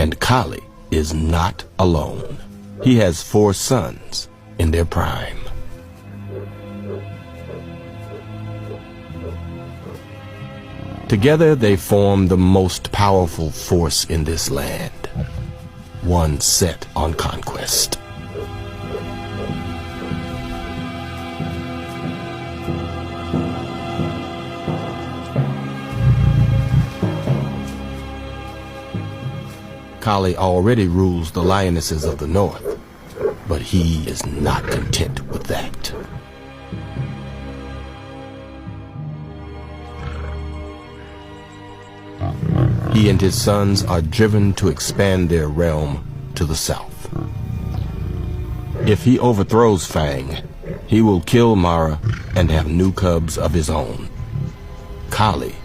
And Kali is not alone. He has 4 sons in their prime. Together they form the most powerful force in this land, one set on conquest. Kali already rules the lionesses of the north, but he is not content with that. He and his sons are driven to expand their realm to the south. If he overthrows Fang, he will kill Mara and have new cubs of his own. Kali